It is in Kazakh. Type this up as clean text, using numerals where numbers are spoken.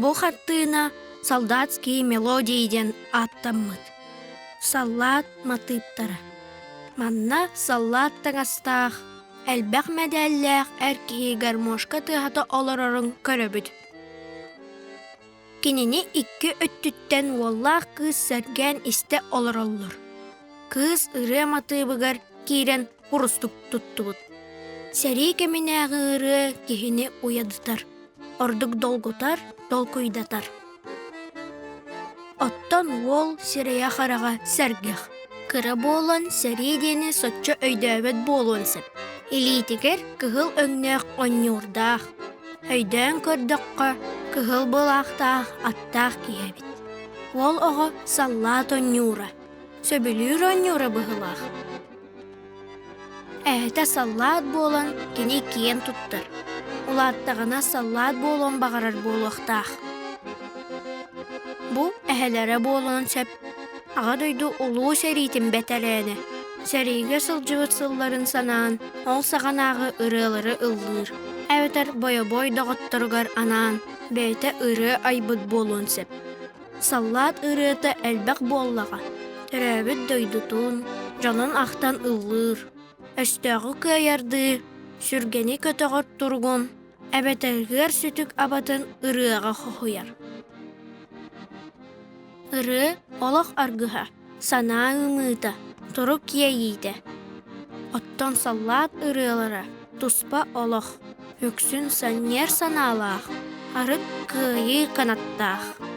Бу Хартыына солдатские мелодииден аттаммыт. Саллат матыптара. Манна саллат таңастаах, әлбәк мәдәлләк әркеһи гармошка тыһата олорорун көрөбүт. Кинини 2 өттүттен уоллаах кыз сәргән исте олороллор. Кыз ыры матыбыгар кирен курустук туттубут. Сәри кеминәгы ыры кихини уядытар. Ордук долгутар, долкуйдатар. Оттон уол сирея харага сәргех. Кыра болон сәри дени сотчо өйдөбөт болуынсып. Илитигер кыгыл өңнөк оннюрдаах. Өйдөн көрдөккө кыгыл былаахтаах аттаах киебит. Уол ого саллат оннюра. Сөбүлүр оннюра быһылаах. Эһэтэ саллат болон кини киен туттар. Улаттагана саллат болон багарар болуактаах. Бу эһэлере болон сөп. Ага дойду улуу сәритин бәтәләне. Сәриге сылжыбыт сылларын санаан, ол сағанағы ырылары ыллыр. Әвітер бойо-бой доғыттыргар анаан, бәйті ыры айбыт болуын сөп. Саллат ырыты әлбәк боллаға. Төрәбіт дойдутун, жалын ақтан ыллыр. Өстөғі көйерді, сүргені көтіғыр тұргун. Әбәтәргер сүтік абатын ырыға қоқуяр. Ыры олық аргыға, сана ымыта, турук киейді. Оттон саллат ырылары, туспа олық, өксүн саннер саналақ, арык кыйы канаттақ.